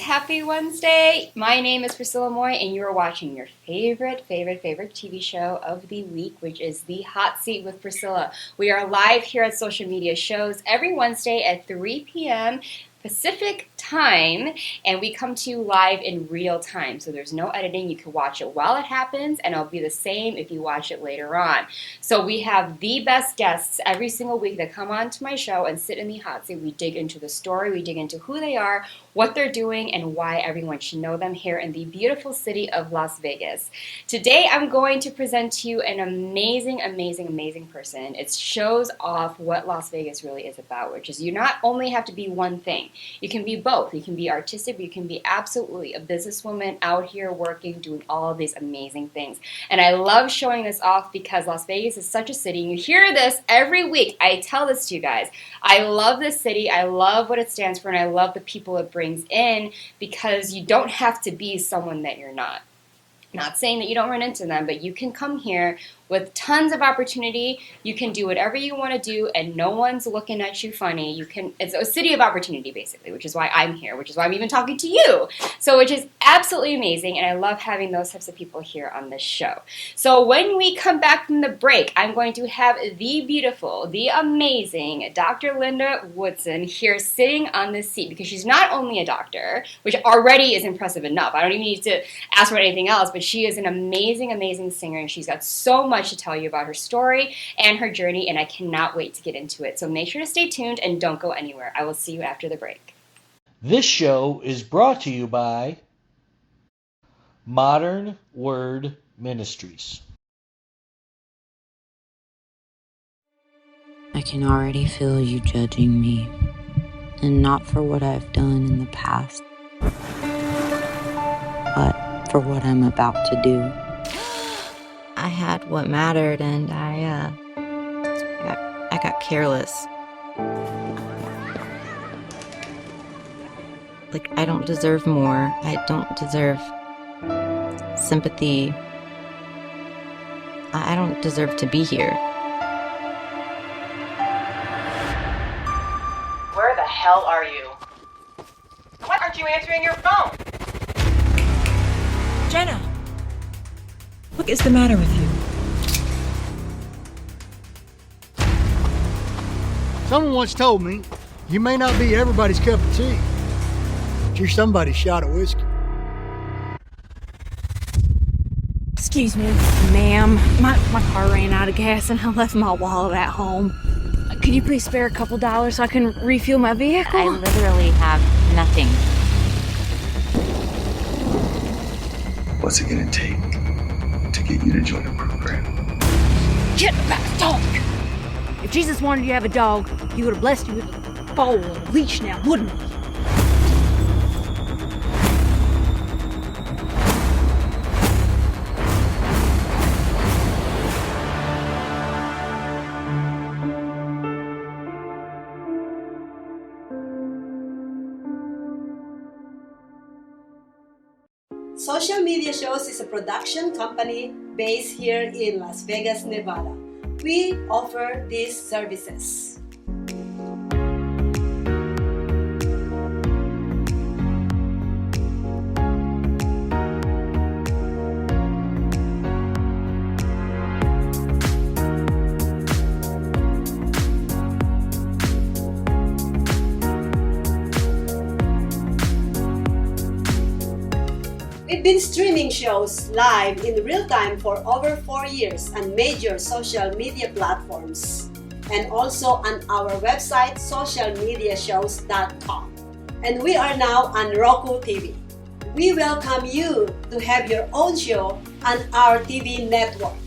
happy Wednesday. My name is Priscilla Moy, and you're watching your favorite TV show of the week, which is The Hot Seat with Priscilla. We are live here at Social Media Shows every Wednesday at 3 p.m. Pacific time, and we come to you live in real time, so there's no editing. You can watch it while it happens, and it'll be the same if you watch it later on. So we have the best guests every single week that come on to my show and sit in the hot seat. We dig into the story, we dig into who they are, what they're doing, and why everyone should know them here in the beautiful city of Las Vegas. Today I'm going to present to you an amazing person. It shows off what Las Vegas really is about, which is you not only have to be one thing. You can be both. You can be artistic, but you can be absolutely a businesswoman out here working, doing all of these amazing things. And I love showing this off because Las Vegas is such a city. And you hear this every week. I tell this to you guys. I love this city. I love what it stands for, and I love the people it brings in because you don't have to be someone that you're not. Not saying that you don't run into them, but you can come here with tons of opportunity. You can do whatever you want to do, and no one's looking at you funny. It's a city of opportunity, basically, which is why I'm here, which is why I'm even talking to you. So, which is absolutely amazing, and I love having those types of people here on this show. So when we come back from the break, I'm going to have the beautiful, the amazing Dr. Linda Woodson here sitting on this seat because she's not only a doctor, which already is impressive enough. I don't even need to ask for anything else, but she is an amazing singer, and she's got so much to tell you about her story and her journey, and I cannot wait to get into it. So make sure to stay tuned and don't go anywhere. I will see you after the break. This show is brought to you by Modern Word Ministries. I can already feel you judging me, and not for what I've done in the past, but for what I'm about to do. I had what mattered, and I got careless. Like, I don't deserve more. I don't deserve sympathy. I don't deserve to be here. Where the hell are you? Why aren't you answering your phone? Jenna! What is the matter with you? Someone once told me, you may not be everybody's cup of tea, but you're somebody's shot of whiskey. Excuse me, ma'am. My car ran out of gas and I left my wallet at home. Could you please spare a couple dollars so I can refuel my vehicle? I literally have nothing. What's it gonna take to get you to join the program? Get about a dog! If Jesus wanted you to have a dog, he would have blessed you with a bowl and a leash now, wouldn't he? Social Media Shows is a production company based here in Las Vegas, Nevada. We offer these services. We've been streaming shows live in real time for over 4 years on major social media platforms and also on our website socialmediashows.com. And we are now on Roku TV. We welcome you to have your own show on our TV network.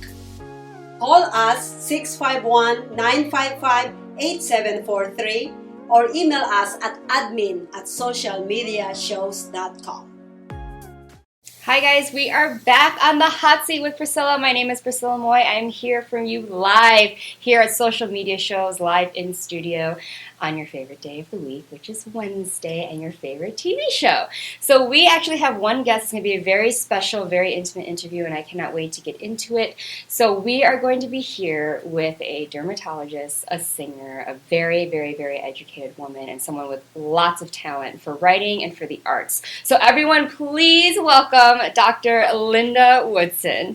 Call us 651-955-8743 or email us at admin@socialmediashows.com. Hi guys, we are back on the hot seat with Priscilla. My name is Priscilla Moy. I'm here from you live here at Social Media Shows, live in studio on your favorite day of the week, which is Wednesday, and your favorite TV show. So we actually have one guest. It's going to be a very special, very intimate interview, and I cannot wait to get into it. So we are going to be here with a dermatologist, a singer, a very, very, very educated woman, and someone with lots of talent for writing and for the arts. So everyone, please welcome Dr. Linda Woodson.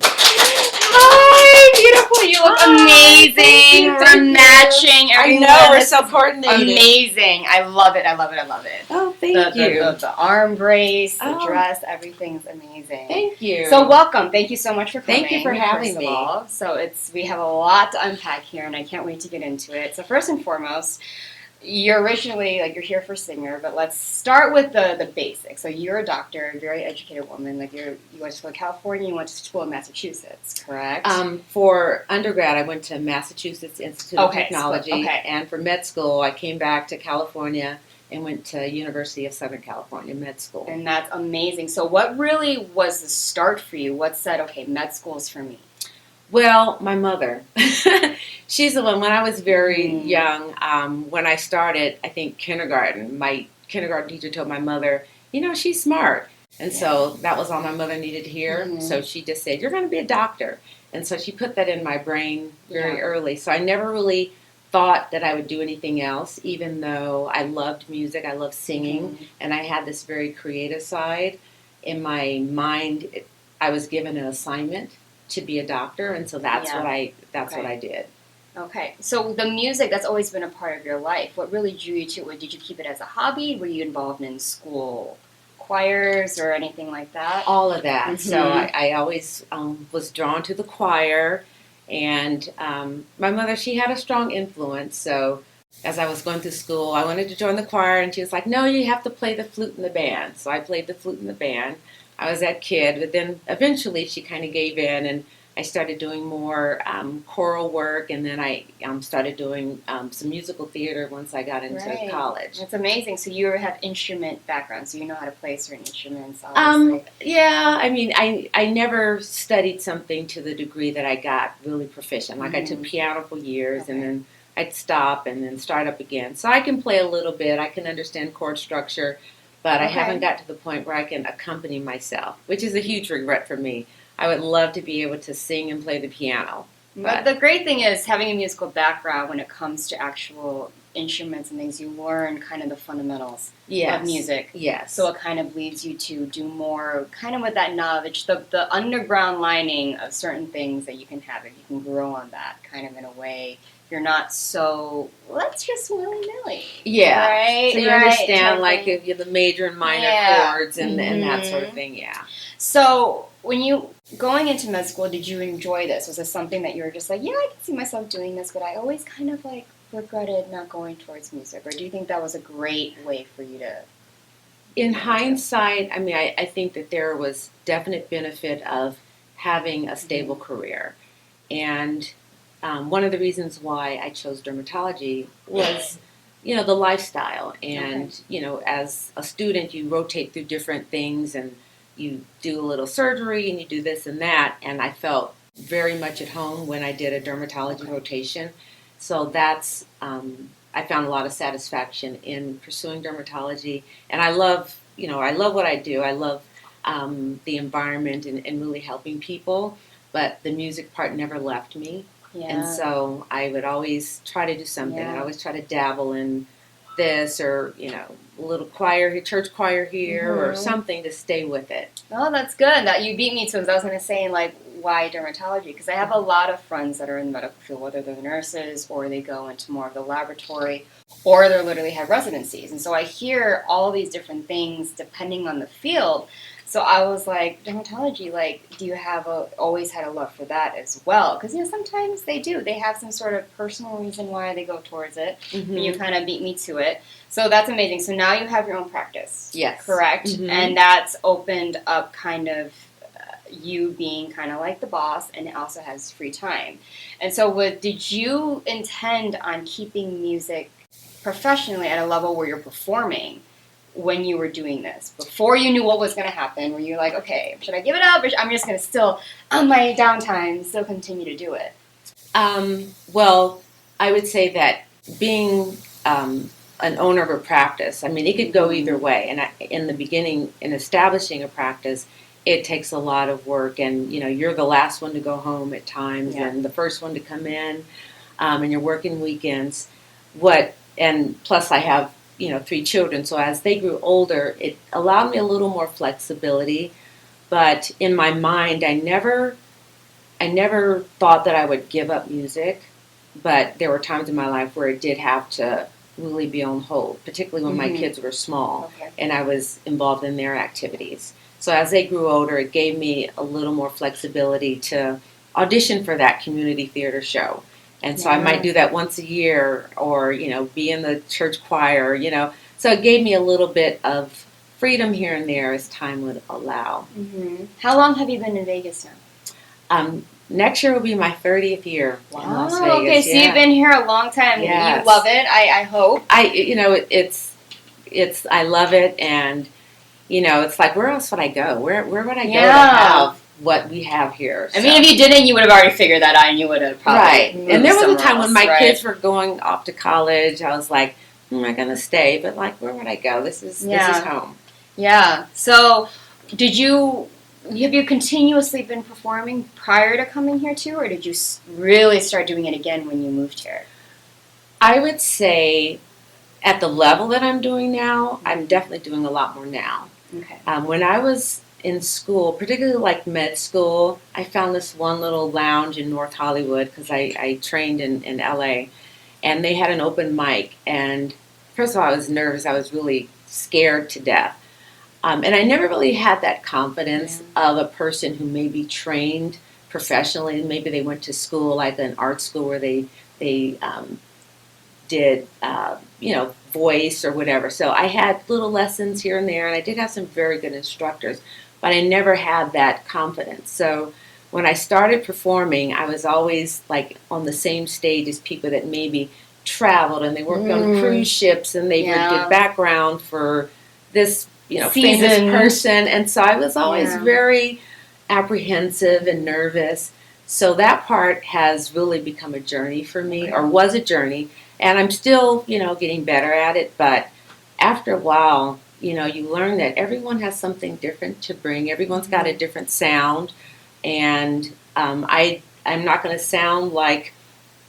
Hi, beautiful. You look amazing. We're matching. I know, we're so coordinated. Amazing. I love it. I love it. I love it. Oh, thank you. The arm brace, the dress, everything's amazing. Thank you. So welcome. Thank you so much for coming. Thank you for having me. So we have a lot to unpack here, and I can't wait to get into it. So first and foremost, you're originally, you're here for singer, but let's start with the basics. So you're a doctor, a very educated woman. You went to school in California, you went to school in Massachusetts, correct? For undergrad, I went to Massachusetts Institute of Technology, and for med school, I came back to California and went to University of Southern California med school. And that's amazing. So what really was the start for you? What said, okay, med school is for me? Well, my mother. She's the one. When I was very young, when I started, I think, kindergarten, my kindergarten teacher told my mother, she's smart. And so that was all my mother needed to hear. So she just said, you're going to be a doctor. And so she put that in my brain very early. So I never really thought that I would do anything else, even though I loved music, I loved singing, and I had this very creative side. In my mind, I was given an assignment to be a doctor, and so that's what I did. Okay, so the music, that's always been a part of your life. What really drew you to it? Did you keep it as a hobby? Were you involved in school choirs or anything like that? All of that. So I always was drawn to the choir, and my mother, she had a strong influence. So as I was going through school, I wanted to join the choir, and she was like, no, you have to play the flute in the band. So I played the flute in the band. I was that kid, but then eventually she kind of gave in, and I started doing more choral work, and then I started doing some musical theater once I got into college. That's amazing. So you have instrument background, so you know how to play certain instruments, obviously. Yeah, I mean, I never studied something to the degree that I got really proficient. Like I took piano for years, and then I'd stop and then start up again. So I can play a little bit. I can understand chord structure. But I haven't got to the point where I can accompany myself, which is a huge regret for me. I would love to be able to sing and play the piano. But the great thing is having a musical background when it comes to actual instruments and things, you learn kind of the fundamentals of music. Yes. So it kind of leads you to do more kind of with that knowledge, the underground lining of certain things that you can have, and you can grow on that kind of in a way. You're not so, let's just willy-nilly. Yeah. Right? So you understand, if you're the major and minor chords and that sort of thing, So when you, going into med school, did you enjoy this? Was this something that you were just like, I can see myself doing this, but I always kind of regretted not going towards music? Or do you think that was a great way for you to? In hindsight, I mean, I think that there was definite benefit of having a stable career. And one of the reasons why I chose dermatology was, the lifestyle. And, as a student, you rotate through different things, and you do a little surgery, and you do this and that. And I felt very much at home when I did a dermatology rotation. So that's, I found a lot of satisfaction in pursuing dermatology. And I love, what I do. I love the environment and really helping people. But the music part never left me. Yeah. And so I would always try to do something. I always try to dabble in this, or, a little choir, church choir here, or something to stay with it. Oh, that's good. That you beat me to, because I was going to say, why dermatology? Because I have a lot of friends that are in the medical field, whether they're nurses, or they go into more of the laboratory, or they literally have residencies. And so I hear all these different things depending on the field. So I was like, dermatology, do you have always had a love for that as well? Because, sometimes they do. They have some sort of personal reason why they go towards it. And you kind of beat me to it. So that's amazing. So now you have your own practice. Yes. Correct? And that's opened up kind of you being kind of like the boss, and it also has free time. And so did you intend on keeping music professionally at a level where you're performing? when you were doing this? Before you knew what was going to happen, were you like, okay, should I give it up? Or I'm just going to still, on my downtime, still continue to do it? Well, I would say that being an owner of a practice, I mean, it could go either way. And in the beginning, in establishing a practice, it takes a lot of work. And, you know, you're the last one to go home at times and the first one to come in, and you're working weekends. And plus I have, you know, 3 children. So as they grew older, it allowed me a little more flexibility. But in my mind, I never thought that I would give up music, but there were times in my life where it did have to really be on hold, particularly when my kids were small and I was involved in their activities. So as they grew older, it gave me a little more flexibility to audition for that community theater show. And so I might do that once a year, or, you know, be in the church choir, you know. So it gave me a little bit of freedom here and there as time would allow. How long have you been in Vegas now? Next year will be my 30th year in Las Vegas. Okay, so you've been here a long time. Yes. You love it, I hope. It's I love it, and, you know, it's like, where else would I go? Where would I go to have what we have here? So. I mean, if you didn't, you would have already figured that out, and you would have probably moved And there was a time else, when my kids were going off to college. I was like, am I going to stay? But, like, where would I go? This is home. Yeah. So, have you continuously been performing prior to coming here too, or did you really start doing it again when you moved here? I would say at the level that I'm doing now, I'm definitely doing a lot more now. Okay. When I was in school, particularly like med school, I found this one little lounge in North Hollywood because I trained in LA, and they had an open mic. And first of all, I was nervous. I was really scared to death. And I never really had that confidence of a person who may be trained professionally. Maybe they went to school, like an art school, where they did, you know, voice or whatever. So I had little lessons here and there, and I did have some very good instructors, but I never had that confidence. So when I started performing, I was always like on the same stage as people that maybe traveled, and they worked on cruise ships, and they did background for this, you know, famous person. And so I was always very apprehensive and nervous. So that part has really become a journey for me, or was a journey. And I'm still, you know, getting better at it. But after a while, you know, you learn that everyone has something different to bring. Everyone's got a different sound. And I'm not going to sound like,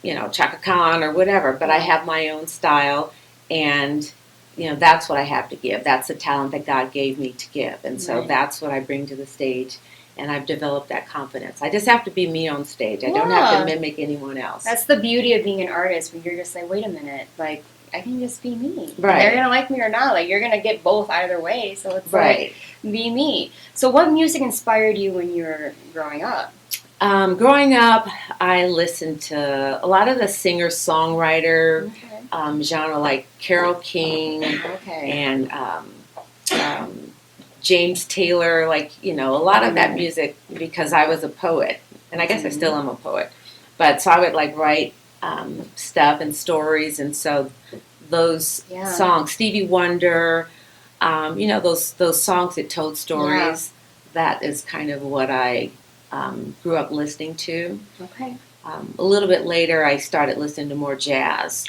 you know, Chaka Khan or whatever, but I have my own style. And you know, that's what I have to give. That's the talent that God gave me to give. And so that's what I bring to the stage. And I've developed that confidence. I just have to be me on stage. I don't have to mimic anyone else. That's the beauty of being an artist, when you're just like, wait a minute, like, I can just be me. Right. And they're going to like me or not. Like, you're going to get both either way. So it's like, be me. So what music inspired you when you were growing up? Growing up, I listened to a lot of the singer-songwriter genre, like Carole King and James Taylor, like, you know, a lot of that music, because I was a poet, and I guess I still am a poet. But so I would like write stuff and stories, and so those songs, Stevie Wonder, you know, those songs that told stories. That is kind of what I grew up listening to. A little bit later, I started listening to more jazz.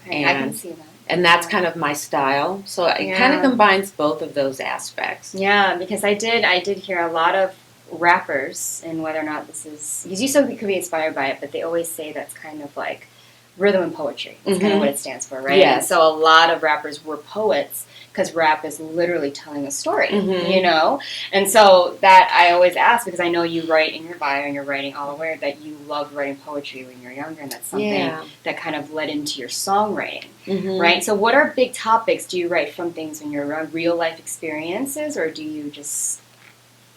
And, I can see that. And that's kind of my style. So it kind of combines both of those aspects. Yeah, because I did hear a lot of rappers, and whether or not this is, because you said we could be inspired by it, but they always say that's kind of like rhythm and poetry. That's kind of what it stands for, right? Yes. And so a lot of rappers were poets, because rap is literally telling a story, you know? And so that I always ask, because I know you write in your bio, and you're writing all aware that you loved writing poetry when you were younger, and that's something that kind of led into your songwriting, right? So what are big topics? Do you write from things in your real life experiences, or do you just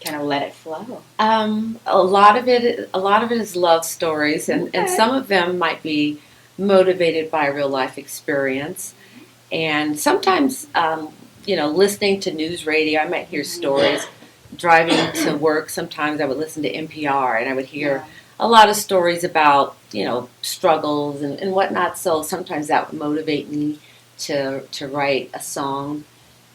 kind of let it flow? A lot of it is love stories, and some of them might be motivated by real life experience. And sometimes, you know, listening to news radio, I might hear stories. Driving to work, sometimes I would listen to NPR, and I would hear a lot of stories about, you know, struggles and whatnot. So sometimes that would motivate me to write a song.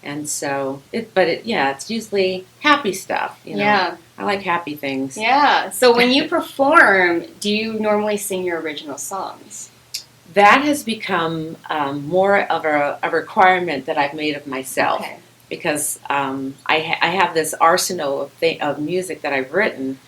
And so, it's usually happy stuff. Yeah. I like happy things. Yeah. So when you perform, do you normally sing your original songs? That has become more of a requirement that I've made of myself. Okay. Because I have this arsenal of music that I've written,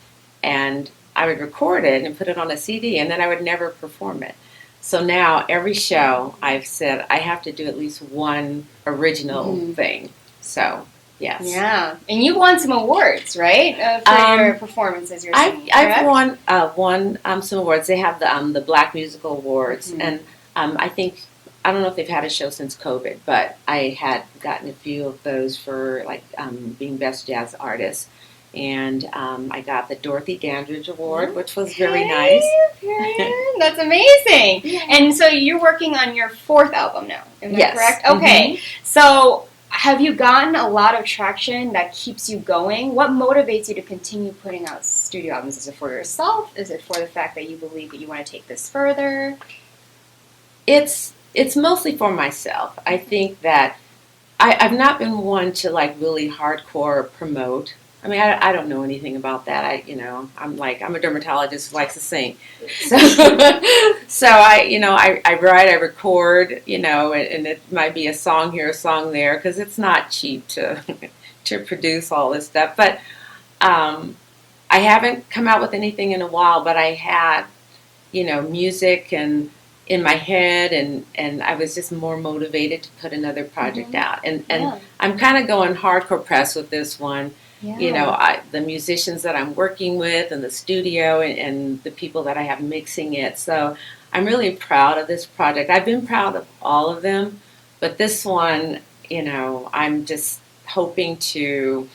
and I would record it and put it on a CD, and then I would never perform it. So now every show I've said I have to do at least one original thing. So yes. Yeah, and you won some awards, right, for your performances? You're singing, I've won some awards. They have the Black Musical Awards, and I don't know if they've had a show since COVID, but I had gotten a few of those for being Best Jazz Artist. And I got the Dorothy Dandridge Award, which was very nice. That's amazing. Yeah. And so you're working on your 4th album now, am I correct? Okay. So have you gotten a lot of traction that keeps you going? What motivates you to continue putting out studio albums? Is it for yourself? Is it for the fact that you believe that you want to take this further? It's mostly for myself. I think that I've not been one to really hardcore promote. I mean, I don't know anything about that. I'm a dermatologist who likes to sing. So, I write, I record, and it might be a song here, a song there, because it's not cheap to produce all this stuff. But I haven't come out with anything in a while, but I had, music and in my head, and I was just more motivated to put another project out. And I'm kind of going hardcore press with this one. Yeah. The musicians that I'm working with and the studio and the people that I have mixing it. So I'm really proud of this project. I've been proud of all of them, but this one, I'm just hoping to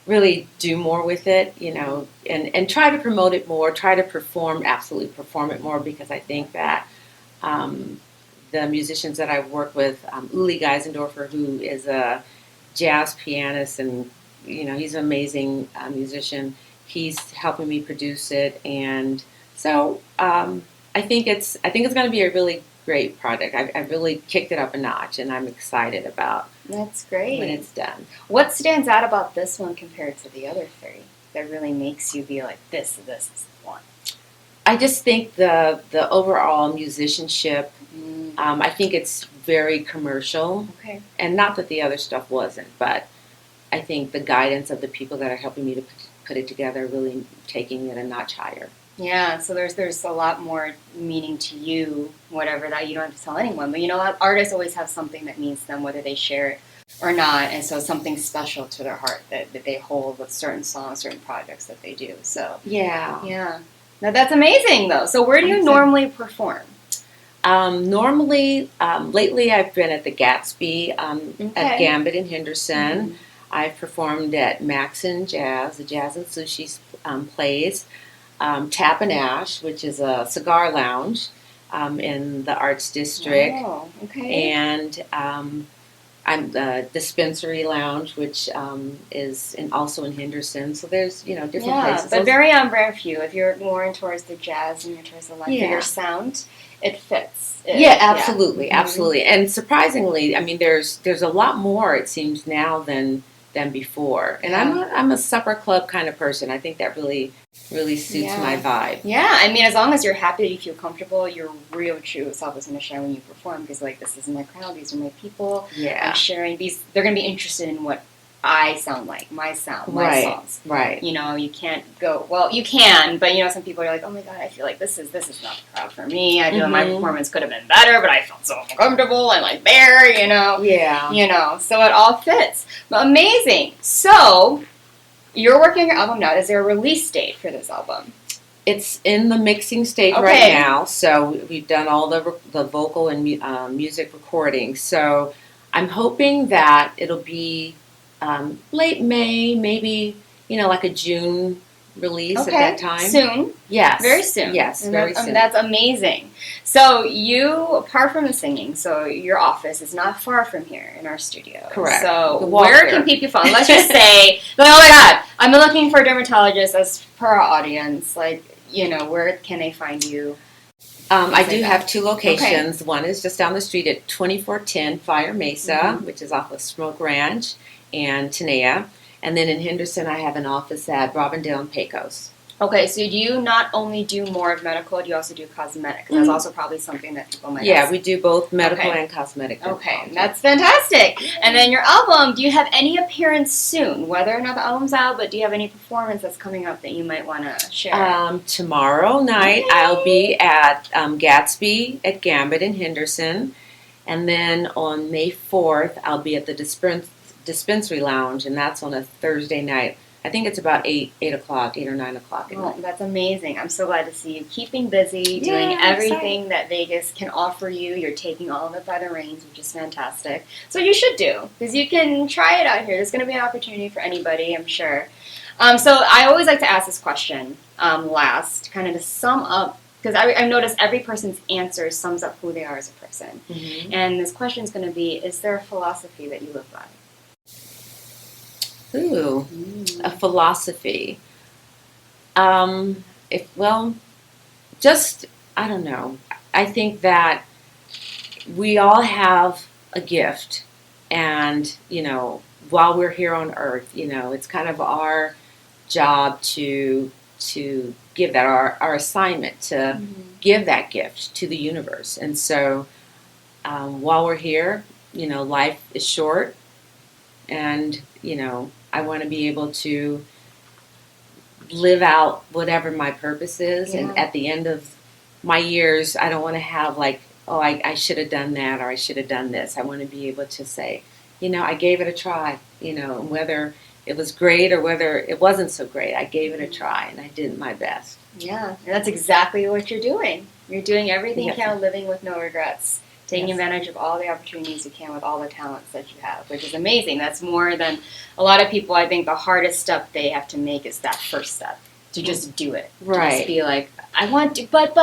really do more with it, and try to promote it more, try to absolutely perform it more, because I think that the musicians that I've worked with, Uli Geisendorfer, who is a jazz pianist and he's an amazing musician. He's helping me produce it, and so I think it's going to be a really great project. I've really kicked it up a notch, and I'm excited about. That's great when it's done. What stands out about this one compared to the other 3 that really makes you be like, this is the one? I just think the overall musicianship. I think it's very commercial. Okay. And not that the other stuff wasn't, but I think the guidance of the people that are helping me to put it together, really taking it a notch higher. Yeah, so there's a lot more meaning to you, whatever that you don't have to tell anyone. But artists always have something that means to them, whether they share it or not. And so something special to their heart that they hold with certain songs, certain projects that they do. So yeah. Now that's amazing, though. So where do you normally perform? Normally, lately I've been at the Gatsby, at Gambit in Henderson. I've performed at Maxon Jazz, the Jazz and Sushi plays, Tap and Ash, which is a cigar lounge in the Arts District. Oh, okay. And I'm the Dispensary Lounge, which is also in Henderson. So there's different places. But very on brand for you. If you're more in towards the jazz and you're towards the your sound, it fits. Absolutely. And surprisingly, I mean, there's a lot more, it seems, now than before. And I'm a supper club kind of person. I think that really suits my vibe. Yeah, I mean, as long as you're happy, you feel comfortable, your real true self is going to shine when you perform, because this is my crowd, these are my people. Yeah. I'm sharing these. They're going to be interested in what I sound like, my sound, my songs. Right. You can't go, well, you can, but some people are like, oh my God, I feel like this is not the crowd for me. I feel like my performance could have been better, but I felt so uncomfortable and there, Yeah. So it all fits. But amazing. So you're working on your album now. Is there a release date for this album? It's in the mixing stage right now. So we've done all the vocal and music recording. So I'm hoping that it'll be late May, maybe, like a June release at that time. Soon. Yes. Very soon. Yes, very soon. That's amazing. So you, apart from the singing, so your office is not far from here in our studio. Correct. So where can people find? Let's just say, oh my God, I'm looking for a dermatologist as per our audience. Where can they find you? I do have two locations. Okay. One is just down the street at 2410 Fire Mesa, which is off of Smoke Ranch and Tenaya. And then in Henderson, I have an office at Robindale and Pecos. Okay, so do you not only do more of medical, do you also do cosmetic? That's also probably something that people might ask. Yeah, we do both medical and cosmetic. Okay, that's fantastic. And then your album, do you have any appearance soon? Whether or not the album's out, but do you have any performance that's coming up that you might want to share? Tomorrow night, I'll be at Gatsby at Gambit in Henderson. And then on May 4th, I'll be at the Dispensary Lounge, and that's on a Thursday night. I think it's about 8 o'clock, 8 or 9 o'clock. Oh, that's amazing. I'm so glad to see you keeping busy, doing everything that Vegas can offer you. You're taking all of it by the reins, which is fantastic. So you should do, because you can try it out here. There's going to be an opportunity for anybody, I'm sure. So I always like to ask this question last, kind of to sum up, because I've noticed every person's answer sums up who they are as a person. And this question is going to be, is there a philosophy that you live by? Ooh, a philosophy. I don't know. I think that we all have a gift, and while we're here on Earth, it's kind of our job to give that our assignment to give that gift to the universe. And so, while we're here, life is short, and I want to be able to live out whatever my purpose is. And at the end of my years, I don't want to have I should have done that or I should have done this. I want to be able to say, I gave it a try, and whether it was great or whether it wasn't so great, I gave it a try and I did my best. Yeah, and that's exactly what you're doing. You're doing everything you can, living with no regrets. Taking advantage of all the opportunities you can with all the talents that you have, which is amazing. That's more than a lot of people. I think the hardest step they have to make is that first step, to just do it. Right. To just be like, I want to, but.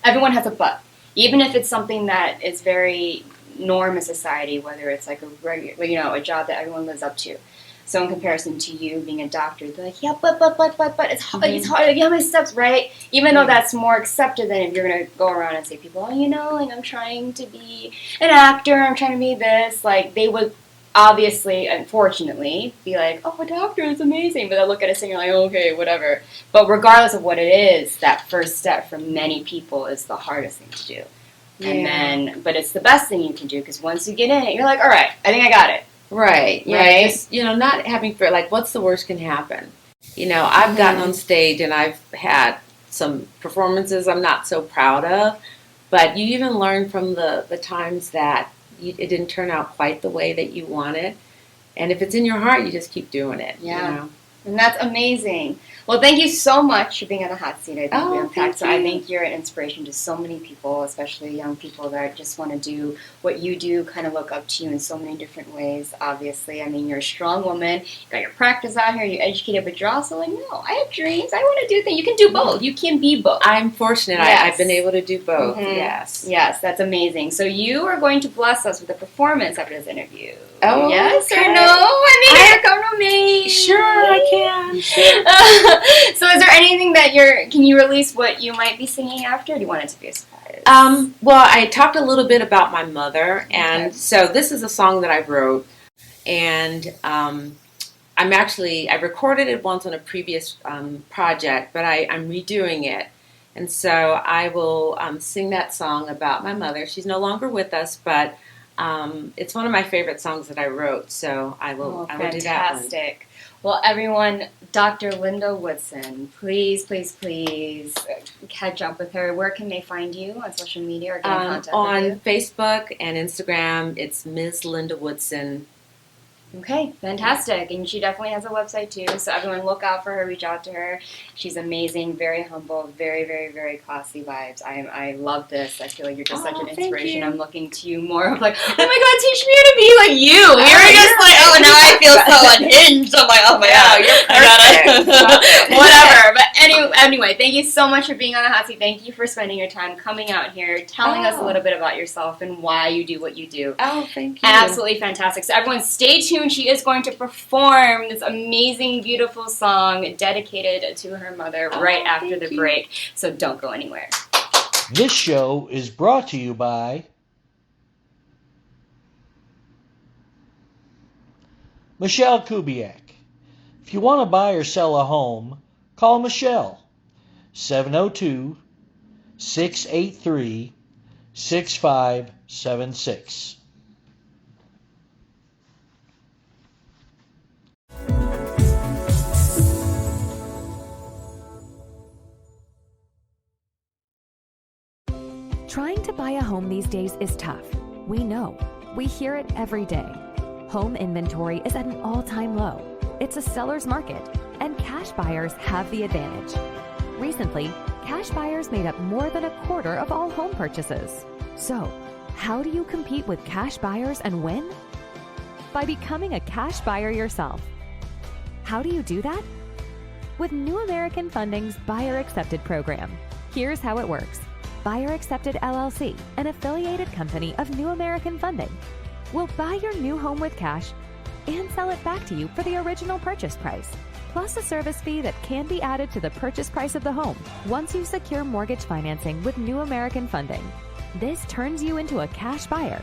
Everyone has a but. Even if it's something that is very norm in society, whether it's like a regular, a job that everyone lives up to. So in comparison to you being a doctor, they're like, yeah, but, it's hard, it's hard, like, you have my steps, right? Even though that's more accepted than if you're going to go around and say, people, I'm trying to be an actor, I'm trying to be this, like, they would obviously, unfortunately, be like, oh, a doctor is amazing, but they'll look at us and you're like, okay, whatever. But regardless of what it is, that first step for many people is the hardest thing to do. But it's the best thing you can do, because once you get in it, you're like, all right, I think I got it. Right. Just, not having fear, like, what's the worst can happen? I've gotten on stage and I've had some performances I'm not so proud of, but you even learn from the times that it didn't turn out quite the way that you wanted. And if it's in your heart, you just keep doing it. Yeah. And that's amazing. Well, thank you so much for being on the hot seat. I think we unpacked. So I think you're an inspiration to so many people, especially young people that just want to do what you do, kind of look up to you in so many different ways, obviously. I mean, you're a strong woman. You got your practice out here. You're educated, but you're also like, no, I have dreams. I want to do things. You can do both. You can be both. I'm fortunate. I've been able to do both. Yes. Yes, that's amazing. So you are going to bless us with a performance after this interview. Oh, yes or no? I mean, come to me. Sure, I can. So is there anything that can you release what you might be singing after, or do you want it to be a surprise? Well, I talked a little bit about my mother, and so this is a song that I wrote, and I recorded it once on a previous project, but I'm redoing it, and so I will sing that song about my mother. She's no longer with us, but it's one of my favorite songs that I wrote, so I will do that one. Fantastic. Well, everyone, Dr. Linda Woodson, please catch up with her. Where can they find you on social media or get in contact with you? On Facebook and Instagram, it's Ms. Linda Woodson. Okay, fantastic. And she definitely has a website too, so everyone look out for her, reach out to her. She's amazing, very humble, very, very, very classy vibes. I love this. I feel like you're just such an inspiration. I'm looking to you more of like, oh my God, teach me to be like you. You're just like, oh, now I feel so unhinged. I'm like, oh my God, you're perfect. Whatever. But anyway, thank you so much for being on the hot seat. Thank you for spending your time coming out here, telling us a little bit about yourself and why you do what you do. Oh, thank you. Absolutely fantastic. So everyone stay tuned. She is going to perform this amazing, beautiful song dedicated to her mother right after the break. So don't go anywhere. This show is brought to you by Michelle Kubiak. If you want to buy or sell a home, call Michelle 702-683-6576. Trying to buy a home these days is tough. We know. We hear it every day. Home inventory is at an all-time low. It's a seller's market, and cash buyers have the advantage. Recently, cash buyers made up more than a quarter of all home purchases. So, how do you compete with cash buyers and win? By becoming a cash buyer yourself. How do you do that? With New American Funding's Buyer Accepted program. Here's how it works. Buyer Accepted LLC, an affiliated company of New American Funding, will buy your new home with cash and sell it back to you for the original purchase price, plus a service fee that can be added to the purchase price of the home once you secure mortgage financing with New American Funding. This turns you into a cash buyer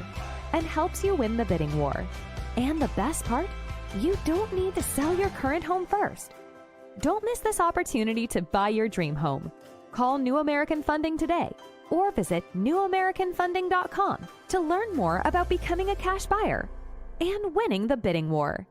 and helps you win the bidding war. And the best part? You don't need to sell your current home first. Don't miss this opportunity to buy your dream home. Call New American Funding today or visit newamericanfunding.com to learn more about becoming a cash buyer and winning the bidding war.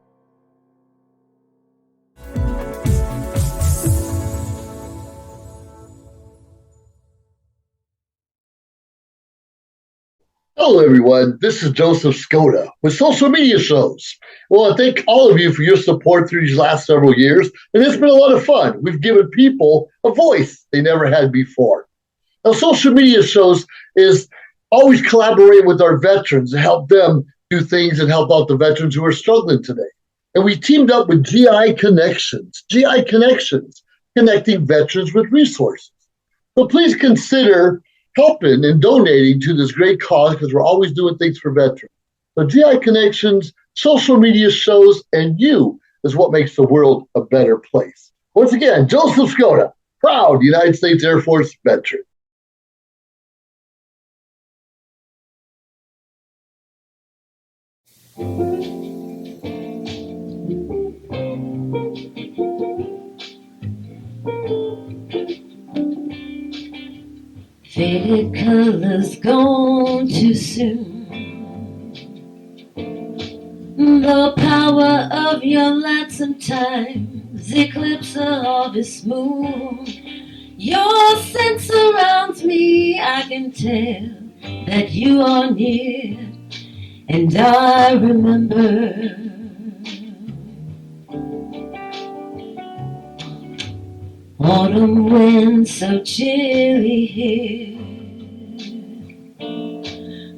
Hello, everyone. This is Joseph Skoda with Social Media Shows. Well, I thank all of you for your support through these last several years, and it's been a lot of fun. We've given people a voice they never had before. Now, Social Media Shows is always collaborating with our veterans to help them do things and help out the veterans who are struggling today. And we teamed up with GI Connections, connecting veterans with resources. So please consider helping and donating to this great cause because we're always doing things for veterans. So GI Connections, Social Media Shows, and you is what makes the world a better place. Once again, Joseph Skoda, proud United States Air Force veteran. Faded colors gone too soon. The power of your light sometimes eclipse the harvest moon. Your scent surrounds me, I can tell that you are near. And I remember autumn wind so chilly here.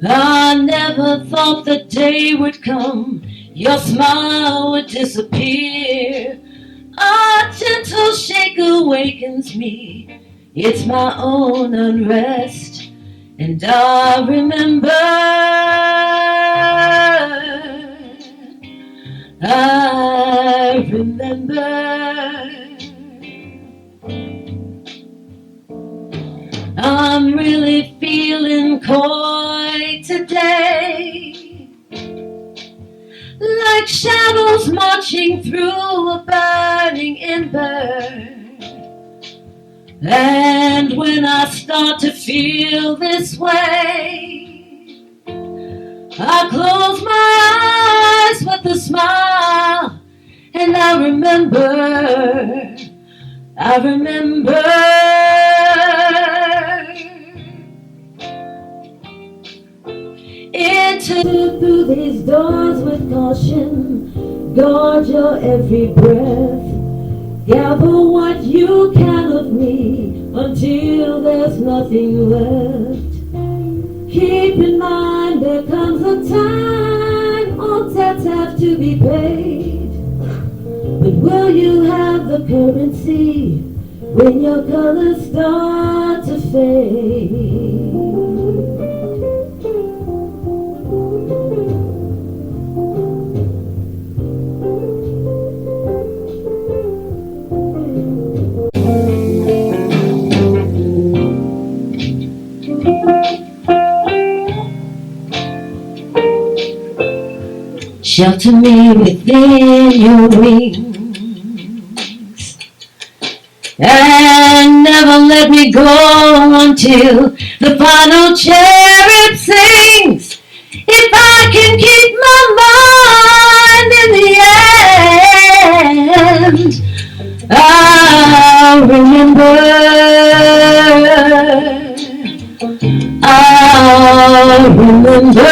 I never thought the day would come, your smile would disappear. A gentle shake awakens me, it's my own unrest. And I remember I'm really feeling coy today, like shadows marching through a burning ember. And when I start to feel this way, I close my eyes with a smile, and I remember Enter through these doors with caution, guard your every breath, gather what you can of me until there's nothing left. Keep in mind there comes a time all debts have to be paid, but will you have the currency when your colors start to fade? Shelter me within your wings and never let me go until the final cherub sings. If I can keep my mind in the end, I'll remember, I'll remember.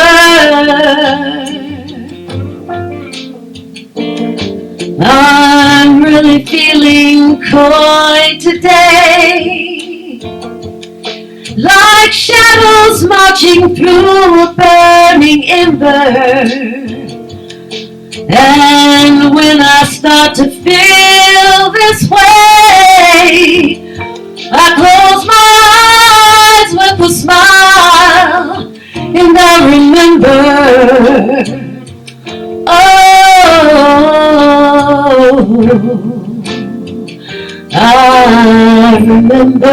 I'm really feeling coy today, like shadows marching through a burning ember. And when I start to feel this way, I close my eyes with a smile and I remember, oh, I remember.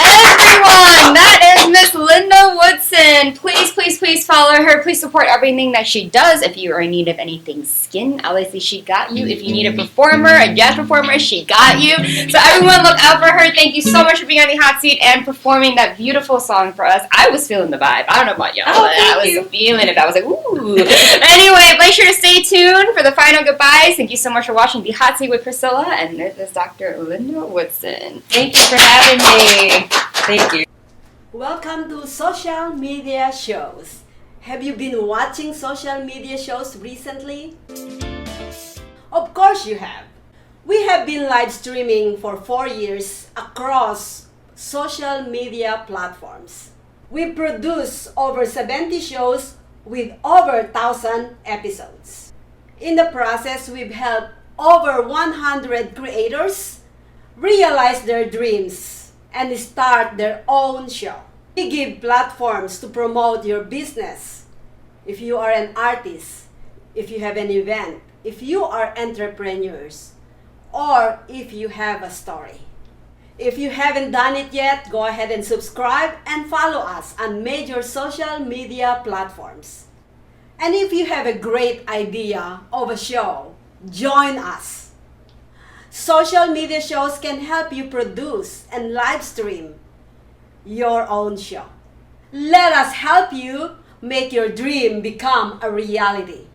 Everyone, that is Miss Linda Woodson. Please, please, please follow her. Please support everything that she does. If you are in need of anything skin, obviously she got you. If you need a performer, a jazz performer, she got you. So everyone look out for her. Thank you so much for being on the hot seat and performing that beautiful song for us. I was feeling the vibe. I don't know about y'all, but I was feeling it. I was like, ooh. Anyway, make sure to stay tuned for the final goodbyes. Thank you so much for watching The Hot Seat with Priscilla, and this is Dr. Linda Woodson. Thank you for having me. Thank you. Welcome to social media shows. Have you been watching social media shows recently? Of course you have. We have been live streaming for 4 years across social media platforms. We produce over 70 shows with over 1,000 episodes. In the process, we've helped over 100 creators realize their dreams and start their own show. We give platforms to promote your business. If you are an artist, if you have an event, if you are entrepreneurs, or if you have a story. If you haven't done it yet, go ahead and subscribe and follow us on major social media platforms. And if you have a great idea of a show, join us. Social media shows can help you produce and live stream your own show. Let us help you make your dream become a reality.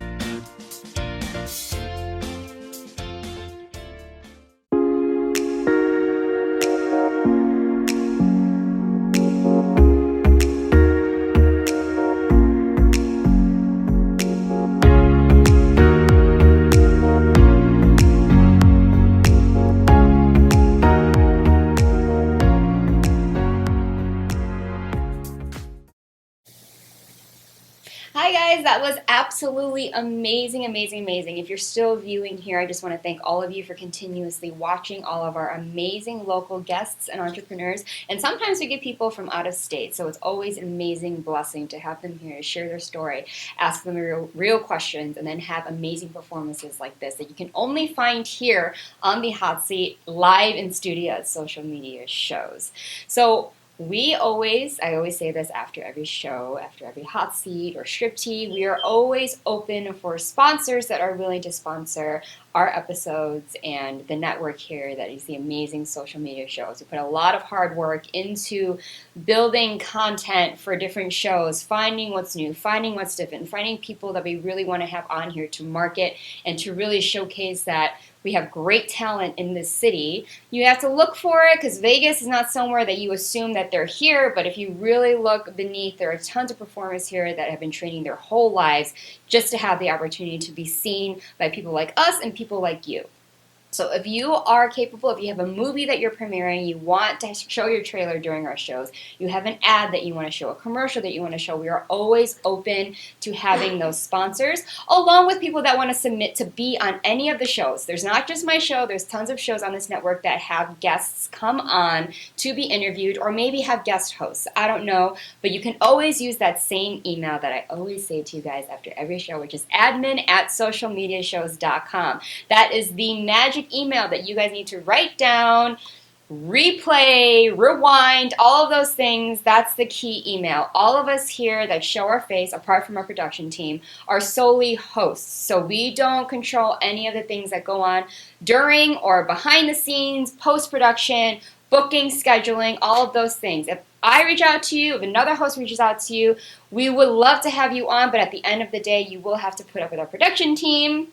Hi guys, that was absolutely amazing, amazing, amazing. If you're still viewing here, I just want to thank all of you for continuously watching all of our amazing local guests and entrepreneurs. And sometimes we get people from out of state, so it's always an amazing blessing to have them here to share their story, ask them real questions, and then have amazing performances like this that you can only find here on the hot seat, live in studio at social media shows. So I always say this after every show, after every hot seat or striptease, we are always open for sponsors that are willing to sponsor our episodes and the network here that is the amazing social media shows. We put a lot of hard work into building content for different shows, finding what's new, finding what's different, finding people that we really want to have on here to market and to really showcase that we have great talent in this city. You have to look for it because Vegas is not somewhere that you assume that they're here, but if you really look beneath, there are tons of performers here that have been training their whole lives just to have the opportunity to be seen by people like us and people like you. So if you are capable, if you have a movie that you're premiering, you want to show your trailer during our shows, you have an ad that you want to show, a commercial that you want to show, we are always open to having those sponsors, along with people that want to submit to be on any of the shows. There's not just my show, there's tons of shows on this network that have guests come on to be interviewed or maybe have guest hosts. I don't know, but you can always use that same email that I always say to you guys after every show, which is admin@socialmediashows.com. That is the magic email that you guys need to write down, replay, rewind, all of those things. That's the key email. All of us here that show our face, apart from our production team, are solely hosts. So we don't control any of the things that go on during or behind the scenes, post-production, booking, scheduling, all of those things. If I reach out to you, if another host reaches out to you, we would love to have you on, but at the end of the day, you will have to put up with our production team,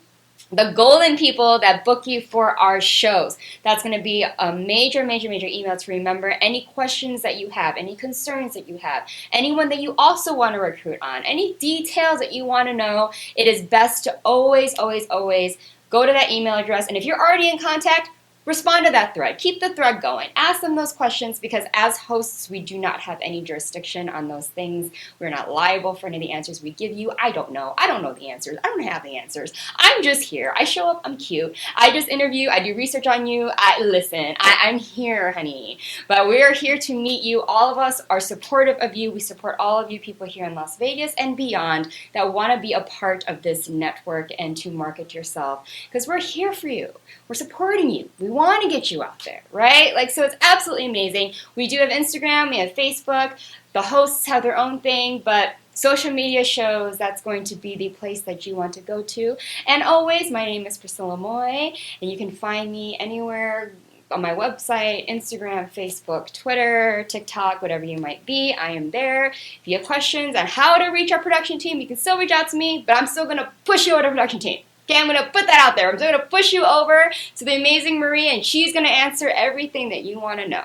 the golden people that book you for our shows. That's going to be a major, major, major email to remember. Any questions that you have, any concerns that you have, anyone that you also want to recruit on, any details that you want to know, it is best to always, always, always go to that email address. And if you're already in contact, respond to that thread. Keep the thread going. Ask them those questions, because as hosts, we do not have any jurisdiction on those things. We're not liable for any of the answers we give you. I don't know. I don't know the answers. I don't have the answers. I'm just here. I show up. I'm cute. I just interview. I do research on you. I'm here, honey. But we're here to meet you. All of us are supportive of you. We support all of you people here in Las Vegas and beyond that want to be a part of this network and to market yourself, because we're here for you. We're supporting you. We want to get you out there, right? So it's absolutely amazing. We do have Instagram, we have Facebook. The hosts have their own thing, but social media shows, that's going to be the place that you want to go to. And always, my name is Priscilla Moy, and you can find me anywhere on my website, Instagram, Facebook, Twitter, TikTok, whatever you might be. I am there. If you have questions on how to reach our production team, you can still reach out to me, but I'm still going to push you over to the production team. Okay, I'm going to put that out there. I'm going to push you over to the amazing Marie, and she's going to answer everything that you want to know.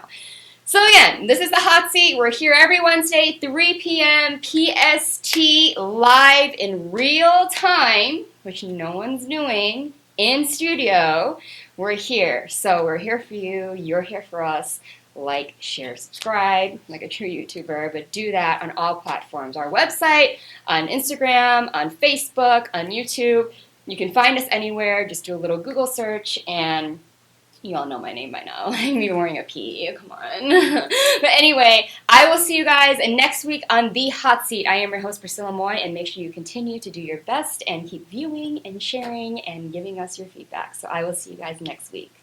So again, this is the Hot Seat. We're here every Wednesday, 3 p.m. PST, live in real time, which no one's doing, in studio. We're here. So we're here for you. You're here for us. Like, share, subscribe, like a true YouTuber, but do that on all platforms. Our website, on Instagram, on Facebook, on YouTube. You can find us anywhere. Just do a little Google search, and you all know my name by now. I'm even wearing a P. Come on. But anyway, I will see you guys next week on The Hot Seat. I am your host, Priscilla Moy, and make sure you continue to do your best and keep viewing and sharing and giving us your feedback. So I will see you guys next week.